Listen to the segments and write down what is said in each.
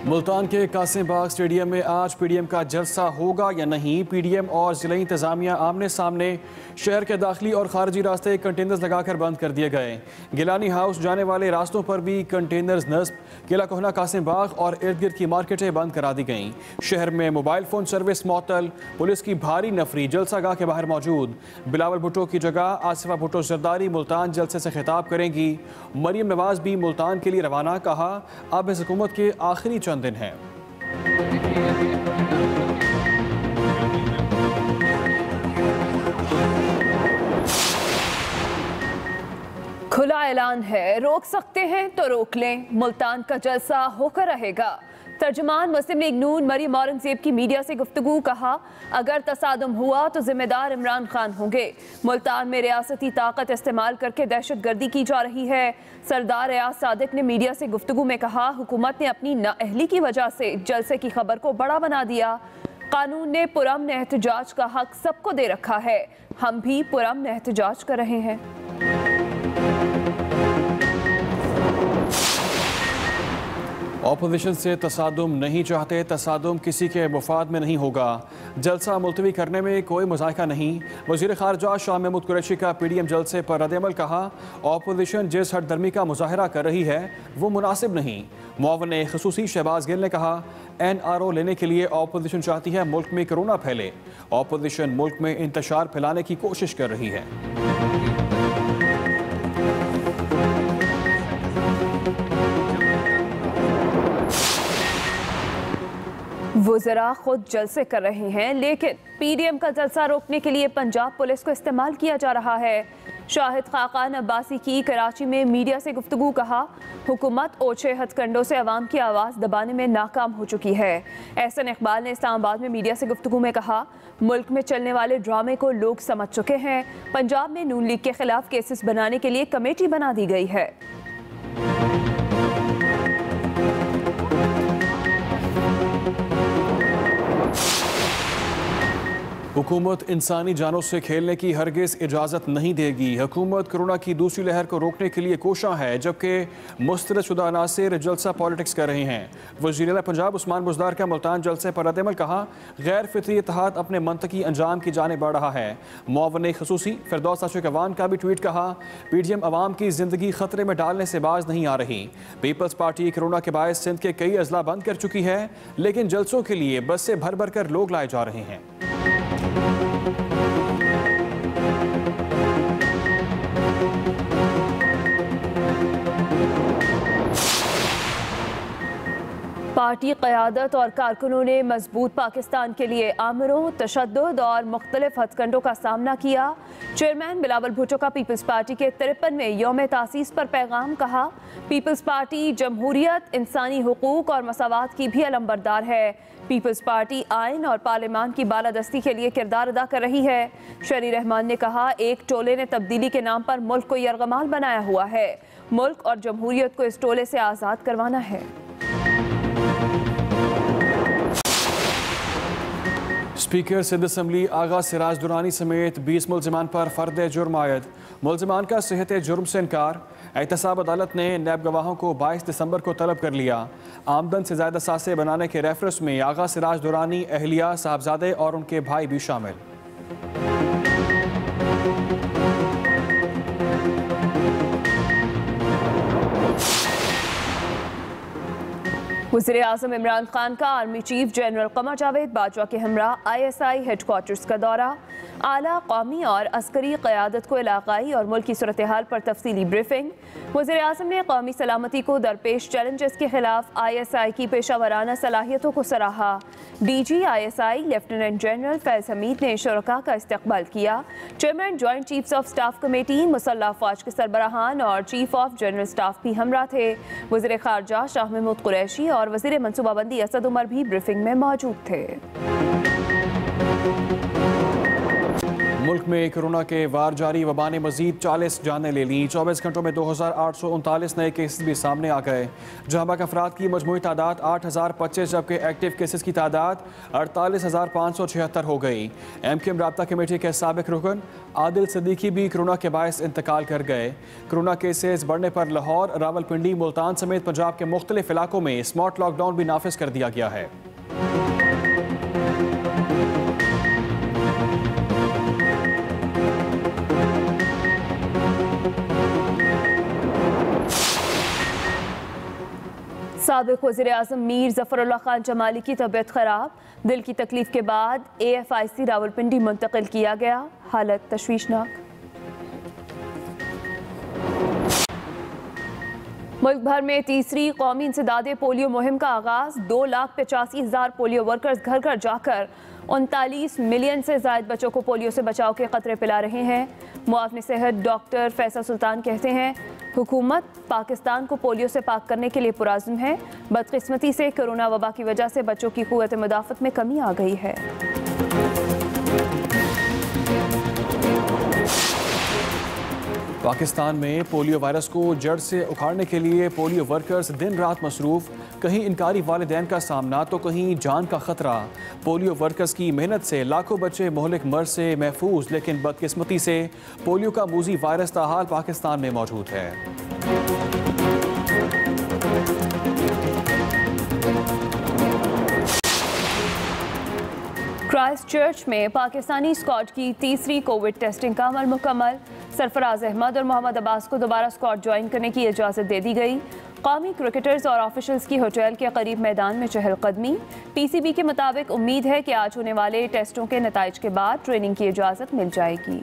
मुल्तान के कासिम बाग स्टेडियम में आज पीडीएम का जलसा होगा या नहीं। पीडीएम और जिला इंतजामिया आमने सामने। शहर के दाखिली और खारजी रास्ते कंटेनर्स लगाकर बंद कर दिए गए। गिलानी हाउस जाने वाले रास्तों पर भी कंटेनर्स नस्ब। किला कोहना कासिम बाग और इर्द गिर्द की मार्केटें बंद करा दी गईं। शहर में मोबाइल फोन सर्विस मअतल। पुलिस की भारी नफरी जलसा गाह के बाहर मौजूद। बिलावल भुट्टो की जगह आसिफा भुट्टो जरदारी मुल्तान जलसे से खिताब करेंगी। मरियम नवाज भी मुल्तान के लिए रवाना। कहा अब इस हुकूमत के आखिरी चंद दिन है। खुला ऐलान है, रोक सकते हैं तो रोक लें। मुल्तान का जलसा होकर रहेगा। तर्जुमान मुस्लिम लीग नून मरियम औरंगजेब की मीडिया से गुफ्तगू। कहा अगर तसादुम हुआ तो जिम्मेदार इमरान खान होंगे। मुल्तान में रियासती ताकत इस्तेमाल करके दहशतगर्दी की जा रही है। सरदार रियाज सादिक ने मीडिया से गुफ्तगू में कहा हुकूमत ने अपनी नाअहली की वजह से जलसे की खबर को बड़ा बना दिया। कानून ने पुरअमन एहतजाज का हक सबको दे रखा है। हम भी पुरअमन एहतजाज कर रहे हैं। ऑपोजिशन से तसादुम नहीं चाहते। तसादुम किसी के मुफाद में नहीं होगा। जलसा मुलतवी करने में कोई मुज़ाहिका नहीं। वज़ीर ख़ारजा शाह महमूद कुरैशी का पीडीएम जलसे पर रद्द-ए-अमल। कहा ऑपोजिशन जिस हठधर्मी का मुजाहरा कर रही है वो मुनासिब नहीं। मुआवन ख़ुसूसी शहबाज गिल ने कहा NRO लेने के लिए ऑपोजिशन चाहती है मुल्क में कोरोना फैले। ऑपोजिशन मुल्क में इंतशार फैलाने की कोशिश कर रही है। वुज़रा खुद जलसे कर रहे हैं, लेकिन पीडीएम का जलसा रोकने के लिए पंजाब पुलिस को इस्तेमाल किया जा रहा है। शाहिद खाकान अब्बासी की कराची में मीडिया से गुफ्तगू। कहा हुकूमत ओछे हथकंडों से अवाम की आवाज़ दबाने में नाकाम हो चुकी है। एहसन इकबाल ने इस्लामाबाद में मीडिया से गुफ्तगू में कहा मुल्क में चलने वाले ड्रामे को लोग समझ चुके हैं। पंजाब में नून लीग के खिलाफ केसेस बनाने के लिए कमेटी बना दी गई है। हुकूमत इंसानी जानों से खेलने की हरगिज़ इजाज़त नहीं देगी। हुकूमत कोरोना की दूसरी लहर को रोकने के लिए कोशां है, जबकि मुस्तरदशुदा अनासिर जलसा पॉलिटिक्स कर रहे हैं। वज़ीर पंजाब उस्मान बुज़दार का मुल्तान जलसे पर रद्द-ए-अमल। कहा गैर फितरी इत्तेहाद अपने मंतकी अंजाम की जाने बढ़ रहा है। मुआवन ख़ुसूसी फिरदौस आशिक अवान का भी ट्वीट। कहा पीडीएम अवाम की ज़िंदगी खतरे में डालने से बाज नहीं आ रही। पीपल्स पार्टी कोरोना के बायस सिंध के कई अजला बंद कर चुकी है, लेकिन जलसों के लिए बस से भर भर कर लोग लाए जा रहे हैं। पार्टी क़यादत और कारकुनों ने मजबूत पाकिस्तान के लिए आमरों, तशद्दुद और मुख्तलिफ हथकंडों का सामना किया। चेयरमैन बिलावल भुट्टो का पीपल्स पार्टी के 53वें यौम तासीस पर पैगाम। कहा पीपल्स पार्टी जमहूरियत, इंसानी हुकूक और मसावात की भी अलंबरदार है। पीपल्स पार्टी आइन और पार्लियामान की बालादस्ती के लिए किरदार अदा कर रही है। शरी रहमान ने कहा एक टोले ने तब्दीली के नाम पर मुल्क को यरगमाल बनाया हुआ है। मुल्क और जमहूरियत को इस टोले से आज़ाद करवाना है। स्पीकर सिंध असम्बली आगा सिराज दुरानी समेत 20 मुलजिमान पर फर्द जुर्म आयद। मुलजिमान का सेहत जुर्म से इनकार। एहतसाब अदालत ने नैब गवाहों को 22 दिसंबर को तलब कर लिया। आमदन से ज़्यादा सासे बनाने के रेफरेंस में आगा सिराज दुरानी, अहलिया, साहबजादे और उनके भाई भी शामिल। वज़ीर आज़म इमरान खान का army chief general Qamar Javed Bajwa के हमरा ISI हेडक्वार्टर्स का दौरा। आला कौमी और अस्करी क़यादत को इलाक़ाई और मुल्की सूरत हाल पर तफसीली ब्रीफिंग। वज़ीर आज़म ने कौमी सलामती को दरपेश चैलेंजेस के खिलाफ ISI की पेशावराना सलाहियतों को सराहा। DG ISI lieutenant general Faiz Hamid ने शुरका का इस्तकबाल किया। Chairman joint chiefs of staff committee, मुसल्लह अफ़वाज के सरबराहान और चीफ ऑफ जनरल स्टाफ भी हमरा थे। वज़ीर ख़ारजा शाह महमूद कुरैशी और वज़ीर मनसूबाबंदी असद उमर भी ब्रीफिंग में मौजूद थे। मुल्क में कोरोना के वार जारी, वबा ने मजीद 40 जानें ले लीं। 24 घंटों में 2839 नए केसेस भी सामने आ गए। जहां तक अफराद की मजमूई तादाद 8025, जबकि एक्टिव केसेस की तादाद 48,576 हो गई। MKM राब्ता कमेटी के साबिक रुकन आदिल सिद्दीकी भी कोरोना के बायस इंतकाल कर गए। कोरोना केसेस बढ़ने पर लाहौर, रावलपिंडी, मुल्तान समेत पंजाब के मुख्तलिफ इलाकों में स्मार्ट लॉकडाउन भी नाफिज कर दिया गया है। साबिक वज़ीर आज़म मीर ज़फ़रुल्लाह खान जमाली की तबीयत ख़राब, दिल की तकलीफ के बाद AFIC रावलपिंडी मुंतकिल किया गया, हालत तशवीशनाक। मुल्क भर में तीसरी कौमी इंसदादे पोलियो मुहिम का आगाज़। 2,85,000 पोलियो वर्कर्स घर घर जाकर 39 मिलियन से ज़ायद बच्चों को पोलियो से बचाव के क़तरे पिला रहे हैं। मुआवने सेहत डॉक्टर फैसल सुल्तान कहते हैं, हुकूमत पाकिस्तान को पोलियो से पाक करने के लिए पुराज़्म है। बदकिस्मती से कोरोना वबा की वजह से बच्चों की क़ुव्वत मुदाफ़त में कमी आ गई है। पाकिस्तान में पोलियो वायरस को जड़ से उखाड़ने के लिए पोलियो वर्कर्स दिन रात मसरूफ़। कहीं इनकारी वालिदैन का सामना तो कहीं जान का खतरा। पोलियो वर्कर्स की मेहनत से लाखों बच्चे मोहलिक मर्ज से महफूज, लेकिन बदकिस्मती से पोलियो का मूजी वायरस ताहाल पाकिस्तान में मौजूद है। क्राइस्ट चर्च में पाकिस्तानी स्क्वाड की तीसरी कोविड टेस्टिंग का अमल मुकम्मल। सरफराज अहमद और मोहम्मद अब्बास को दोबारा स्क्वाड ज्वाइन करने की इजाज़त दे दी गई। कौमी क्रिकेटर्स और ऑफिशियल्स की होटल के करीब मैदान में चहलकदमी। PCB के मुताबिक उम्मीद है कि आज होने वाले टेस्टों के नताइज के बाद ट्रेनिंग की इजाज़त मिल जाएगी।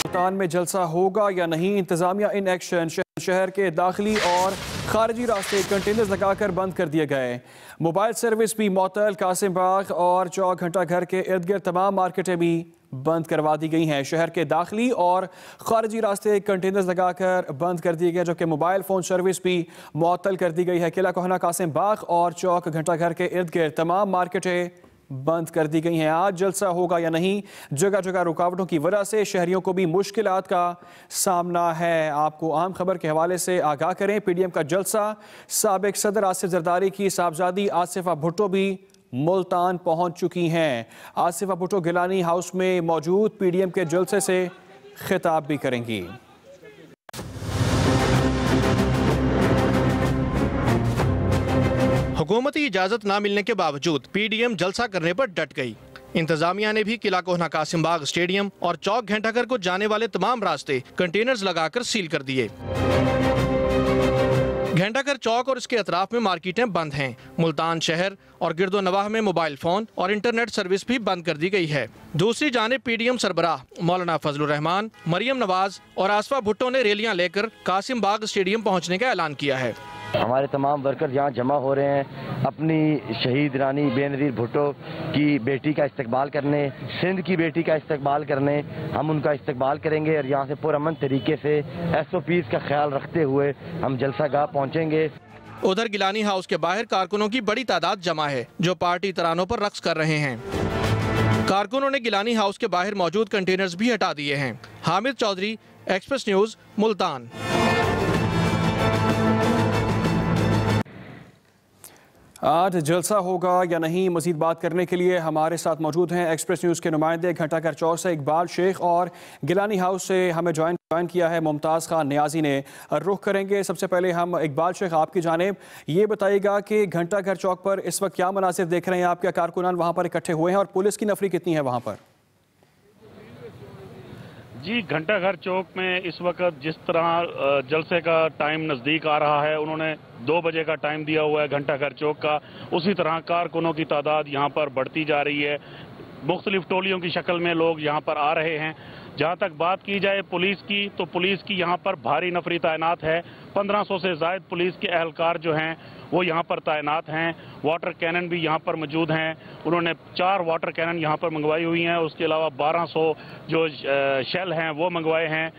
मुल्तान में जलसा होगा या नहीं, इंतजामिया इन एक्शन। शहर के दाखिली और खारजी रास्ते कंटेनर्स लगाकर बंद कर दिए गए। मोबाइल सर्विस भी मअतल। कासिम बाग और चौक घंटा घर के इर्द गिर्द तमाम मार्केटें भी बंद करवा दी गई हैं। शहर के दाखिली और खारजी रास्ते कंटेनर्स लगाकर बंद कर दिए गए, जबकि मोबाइल फ़ोन सर्विस भी मअतल कर दी गई है। किला कोहना, कासिम बाग और चौक घंटा घर के इर्द गिर्द तमाम मार्केटें बंद कर दी गई हैं। आज जलसा होगा या नहीं, जगह जगह रुकावटों की वजह से शहरियों को भी मुश्किलात का सामना है। आपको अहम खबर के हवाले से आगाह करें, PDM का जलसा। साबिक सदर आसिफ जरदारी की साहबजादी आसिफा भुट्टो भी मुल्तान पहुंच चुकी हैं। आसिफा भुट्टो गिलानी हाउस में मौजूद PDM के जलसे से खिताब भी करेंगी। हुकूमती इजाजत ना मिलने के बावजूद PDM जलसा करने पर डट गई। इंतजामिया ने भी किला कोहना, कासिम बाग स्टेडियम और चौक घंटाघर को जाने वाले तमाम रास्ते कंटेनर्स लगाकर सील कर दिए। घंटाघर चौक और इसके अतराफ में मार्केटें बंद हैं। मुल्तान शहर और गिरदो नवाह में मोबाइल फोन और इंटरनेट सर्विस भी बंद कर दी गई है। दूसरी जानिब PDM सरबराह मौलाना फजलुर रहमान, मरियम नवाज और आसफा भुट्टो ने रैलियां लेकर कासिम बाग स्टेडियम पहुंचने का ऐलान किया है। हमारे तमाम वर्कर यहाँ जमा हो रहे हैं अपनी शहीद रानी बेनज़ीर भुट्टो की बेटी का इस्तकबाल करने, सिंध की बेटी का इस्तकबाल करने। हम उनका इस्तकबाल करेंगे और यहाँ से पुरअमन तरीके से SOPs का ख्याल रखते हुए हम जलसा गाह पहुँचेंगे। उधर गिलानी हाउस के बाहर कारकुनों की बड़ी तादाद जमा है, जो पार्टी तरानों पर रक्स कर रहे हैं। कारकुनों ने गिलानी हाउस के बाहर मौजूद कंटेनर्स भी हटा दिए हैं। Hamid Chaudhary, express news, Multan. आज जलसा होगा या नहीं, मजीद बात करने के लिए हमारे साथ मौजूद हैं एक्सप्रेस न्यूज़ के नुमाइंदे घंटाघर चौक से इकबाल शेख, और गिलानी हाउस से हमें ज्वाइन किया है मुमताज़ खान नियाजी ने। रुख करेंगे सबसे पहले हम इकबाल शेख आपकी जानिब। ये बताइएगा कि घंटाघर चौक पर इस वक्त क्या मनासिर देख रहे हैं आप, क्या कारकुनान वहाँ पर इकट्ठे हुए हैं और पुलिस की नफरी कितनी है वहाँ पर? जी, घंटाघर चौक में इस वक्त जिस तरह जलसे का टाइम नज़दीक आ रहा है, उन्होंने 2 बजे का टाइम दिया हुआ है घंटाघर चौक का, उसी तरह कारकुनों की तादाद यहाँ पर बढ़ती जा रही है। मुख्तलिफ टोलियों की शक्ल में लोग यहाँ पर आ रहे हैं। जहाँ तक बात की जाए पुलिस की, तो पुलिस की यहाँ पर भारी नफरी तैनात है। 1500 से ज़ायद पुलिस के एहलकार जो हैं वो यहाँ पर तैनात हैं। वाटर कैनन भी यहाँ पर मौजूद हैं। उन्होंने 4 वाटर कैनन यहाँ पर मंगवाई हुई हैं। उसके अलावा 1200 जो शेल हैं वो मंगवाए हैं।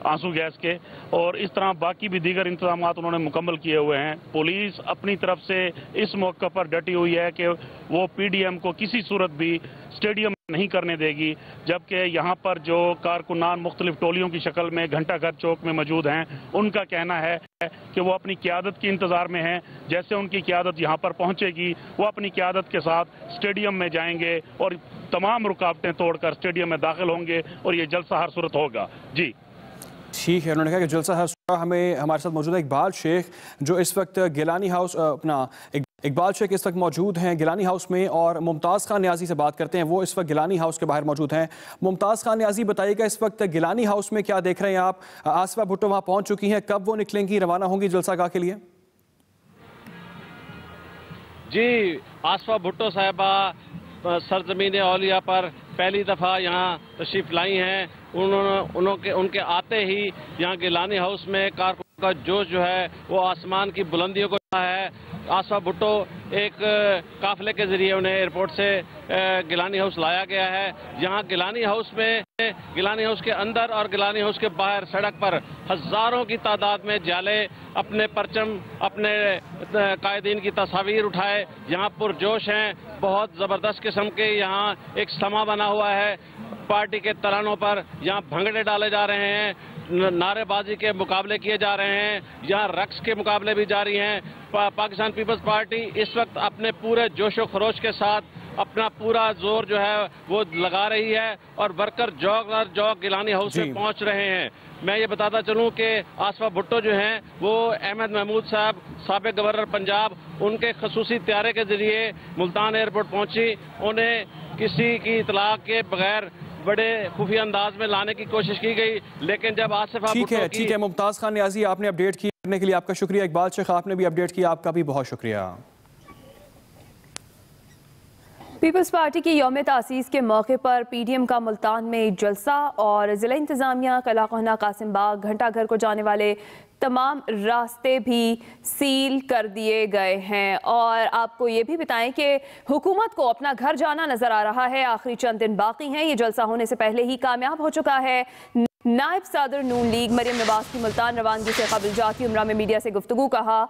आंसू गैस के, और इस तरह बाकी भी दीगर इंतजाम उन्होंने मुकम्मल किए हुए हैं। पुलिस अपनी तरफ से इस मौके पर डटी हुई है कि वो पीडीएम को किसी सूरत भी स्टेडियम नहीं करने देगी, जबकि यहाँ पर जो कारकुनान मुख्तलिफ टोलियों की शक्ल में घंटा घर चौक में मौजूद हैं, उनका कहना है कि वो अपनी क़यादत के इंतज़ार में हैं। जैसे उनकी क़यादत यहाँ पर पहुँचेगी, वो अपनी क़यादत के साथ स्टेडियम में जाएंगे और तमाम रुकावटें तोड़कर स्टेडियम में दाखिल होंगे और ये जलसा हर सूरत होगा। जी ठीक है, उन्होंने कहा कि जलसा हर सूरत। हमारे साथ मौजूद है इकबाल शेख, जो इस वक्त गिलानी हाउस इकबाल शेख इस वक्त मौजूद हैं गिलानी हाउस में, और मुमताज़ खान न्याजी से बात करते हैं। वो इस वक्त गिलानी हाउस के बाहर मौजूद हैं। मुमताज़ खान न्याजी, बताइएगा इस वक्त गिलानी हाउस में क्या देख रहे हैं आप? आसफा भुट्टो वहाँ पहुँच चुकी हैं, कब वो निकलेंगी, रवाना होंगी जलसागाह के लिए? जी, आसफा भुट्टो साहिबा सरजमीन औलिया पर पहली दफ़ा यहाँ तशरीफ़ लाई हैं। उनके आते ही यहाँ गिलानी हाउस में कारकुन का जोश जो है वो आसमान की बुलंदियों को है। आसफा भुट्टो एक काफिले के जरिए उन्हें एयरपोर्ट से गिलानी हाउस लाया गया है। यहाँ गिलानी हाउस में, गिलानी हाउस के अंदर और गिलानी हाउस के बाहर सड़क पर हजारों की तादाद में जाले अपने परचम, अपने कायदीन की तस्वीर उठाए यहाँ पुरजोश हैं। बहुत ज़बरदस्त किस्म के यहाँ एक समा बना हुआ है। पार्टी के तरानों पर यहाँ भंगड़े डाले जा रहे हैं, नारेबाजी के मुकाबले किए जा रहे हैं, यहाँ रक्स के मुकाबले भी जारी हैं। पाकिस्तान पीपल्स पार्टी इस वक्त अपने पूरे जोशो खरोश के साथ अपना पूरा जोर जो है वो लगा रही है और वर्कर जौक गिलानी हाउस में पहुंच रहे हैं। मैं ये बताता चलूं कि आसफा भुट्टो जो हैं वो अहमद महमूद साहब, साबिक गवर्नर पंजाब, उनके खसूसी त्यारे के जरिए मुल्तान एयरपोर्ट पहुंची। उन्हें किसी की इतला के बगैर बड़े खुफिया अंदाज में लाने की कोशिश की गई, लेकिन जब आसफा ठीक है मुमताज़ खान न्याजी, आपने अपडेट करने के लिए आपका शुक्रिया। इकबाल शेख, आपने भी अपडेट किया, आपका भी बहुत शुक्रिया। पीपल्स पार्टी की यौम तासीस के मौके पर पीडीएम का मुल्तान में जलसा, और ज़िला इंतज़ामिया कला कोहना कासिम बाग घंटा घर को जाने वाले तमाम रास्ते भी सील कर दिए गए हैं। और आपको ये भी बताएं कि हुकूमत को अपना घर जाना नजर आ रहा है। आखिरी चंद दिन बाकी हैं, ये जलसा होने से पहले ही कामयाब हो चुका है। नायब सदर नून लीग मरियम नवाज की मुल्तान रवानगी से कबल जाती उमरा में मीडिया से गुफ्तगू, कहा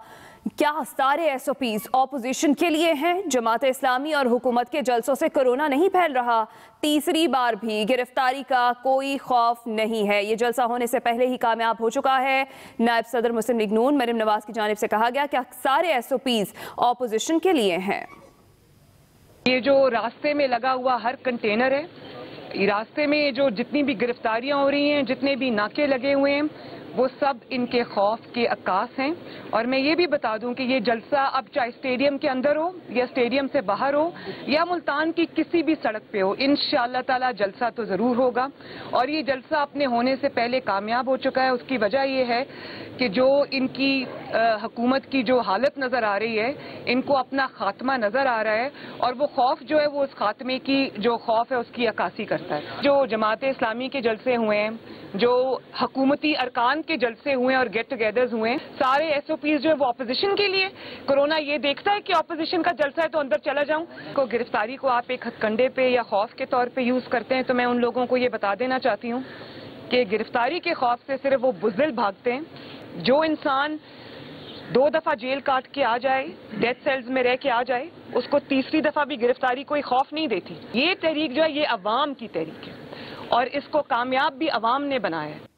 क्या सारे एसओपीज ऑपोजिशन के लिए हैं? जमात इस्लामी और हुकूमत के जलसों से कोरोना नहीं फैल रहा, तीसरी बार भी गिरफ्तारी का कोई खौफ नहीं है। ये जलसा होने से पहले ही कामयाब हो चुका है। नायब सदर मुस्लिम लीग नून मरियम नवाज की जानिब से कहा गया कि सारे एसओपीज ऑपोजिशन के लिए हैं। ये जो रास्ते में लगा हुआ हर कंटेनर है, रास्ते में जो जितनी भी गिरफ्तारियां हो रही हैं, जितने भी नाके लगे हुए हैं, वो सब इनके खौफ के अक्कास हैं। और मैं ये भी बता दूं कि ये जलसा अब चाहे स्टेडियम के अंदर हो या स्टेडियम से बाहर हो या मुल्तान की किसी भी सड़क पे हो, इंशाअल्लाह ताला जलसा तो ज़रूर होगा। और ये जलसा अपने होने से पहले कामयाब हो चुका है। उसकी वजह ये है कि जो इनकी हुकूमत की जो हालत नज़र आ रही है, इनको अपना खात्मा नज़र आ रहा है, और वो खौफ जो है वो उस खात्मे की जो खौफ है उसकी अक्कासी करता है। जो जमात इस्लामी के जलसे हुए हैं, जो हुकूमती अरकान के जलसे हुए और गेट टुगेदर्स हुए, सारे एसओपीज जो है वो ऑपोजिशन के लिए। कोरोना ये देखता है कि ऑपोजिशन का जलसा है तो अंदर चला जाऊं। को गिरफ्तारी को आप एक हथकंडे पे या खौफ के तौर पे यूज करते हैं, तो मैं उन लोगों को ये बता देना चाहती हूँ कि गिरफ्तारी के खौफ से सिर्फ वो बुज़दिल भागते हैं। जो इंसान 2 दफा जेल काट के आ जाए, डेथ सेल्स में रह के आ जाए, उसको तीसरी दफा भी गिरफ्तारी कोई खौफ नहीं देती। ये तहरीक जो है ये अवाम की तहरीक है और इसको कामयाब भी अवाम ने बनाया है।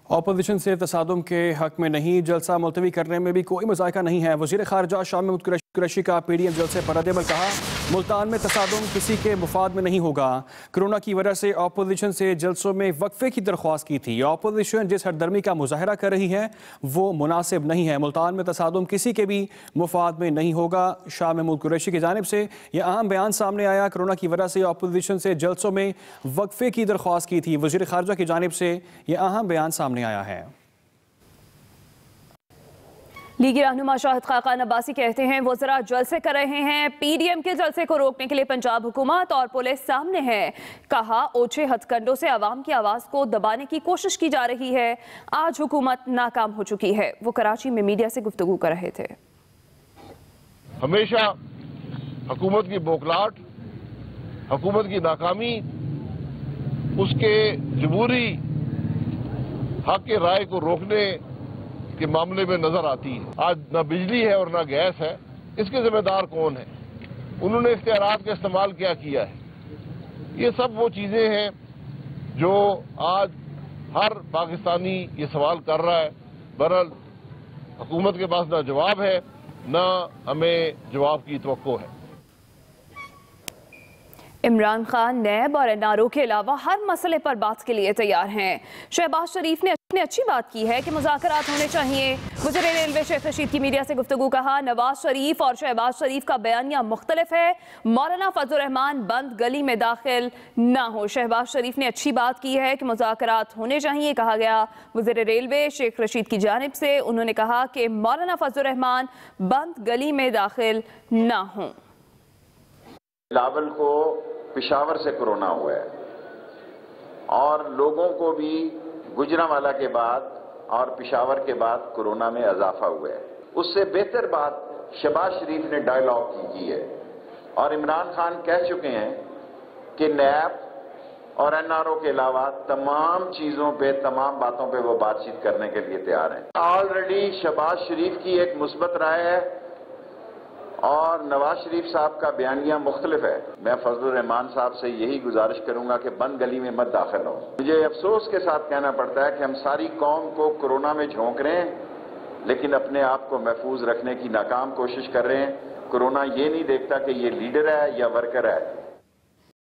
ऑपोजिशन से तसादुम के हक में नहीं, जलसा मुलतवी करने में भी कोई मज़ायका नहीं है। वज़ीर ख़ारजा शाह महमूद कुरैशी का पीडीएम जलसे पर रद्द-ए-अमल, कहा मुल्तान में तसादुम किसी के मुफाद में नहीं होगा। कोरोना की वजह से ऑपोजिशन से जलसों में वक्फे की दरख्वास्त की थी। ऑपोजिशन जिस हरदर्मी का मुजाहरा कर रही है वो मुनासिब नहीं है। मुल्तान में तसादुम किसी के भी मुफाद में नहीं होगा। शाह महमूद कुरैशी की जानिब से यह अहम बयान सामने आया। कोरोना की वजह से ऑपोजिशन से जलसों में वक्फे की दरख्वास्त की थी। वज़ीर ख़ारजा की जानिब से यह अहम बयान सामने आया है। लीगी रहनुमा शाहिद खाकान अब्बासी कहते हैं वो जरा जलसे कर रहे हैं, पीडीएम के जलसे को रोकने के लिए पंजाब हुकूमत और पुलिस सामने है। कहा ओछे हथकंडों से आवाम की आवाज को दबाने की कोशिश की जा रही है। आज हुकूमत नाकाम हो चुकी है। वो कराची में मीडिया से गुफ्तगू कर रहे थे। हमेशा हुकूमत की बौखलाहट, हुकूमत की नाकामी, उसके जबूरी हक के राय को रोकने के मामले में नजर आती है। आज न बिजली है और न गैस है, इसके जिम्मेदार कौन है? उन्होंने इख्तियारात का इस्तेमाल क्या किया है? ये सब वो चीजें हैं जो आज हर पाकिस्तानी ये सवाल कर रहा है। बहरहाल हुकूमत के पास ना जवाब है, ना हमें जवाब की तवक्को है। इमरान खान नैब और एनआरओ के अलावा हर मसले पर बात के लिए तैयार हैं। शहबाज शरीफ ने अच्छी बात की है कि मुज़ाकरात होने चाहिए। वज़ीर रेलवे शेख रशीद की मीडिया से गुफ्तगू कहा, नवाज शरीफ और शहबाज शरीफ का बयानिया मुख्तलिफ है। मौलाना फजलुर रहमान बंद गली में दाखिल ना हो। शहबाज शरीफ ने अच्छी बात की है कि मुज़ाकरात होने चाहिए, कहा गया। वज़ीर रेलवे शेख रशीद की जानिब से उन्होंने कहा कि मौलाना फजलुर रहमान बंद गली में दाखिल ना हो। बिलावल को पेशावर से कोरोना हुआ है और लोगों को भी गुजरांवाला के बाद और पेशावर के बाद कोरोना में इजाफा हुआ है। उससे बेहतर बात शहबाज शरीफ ने डायलॉग की है और इमरान खान कह चुके हैं कि नैब और एनआरओ के अलावा तमाम चीजों पे, तमाम बातों पे वो बातचीत करने के लिए तैयार हैं। ऑलरेडी शहबाज शरीफ की एक मुस्बत राय है और नवाज शरीफ साहब का बयानिया मुख्तलिफ है। मैं फजलुर रहमान साहब से यही गुजारिश करूंगा कि बंद गली में मत दाखिल हो। मुझे अफसोस के साथ कहना पड़ता है कि हम सारी कौम को कोरोना में झोंक रहे हैं, लेकिन अपने आप को महफूज रखने की नाकाम कोशिश कर रहे हैं। कोरोना ये नहीं देखता कि ये लीडर है या वर्कर है,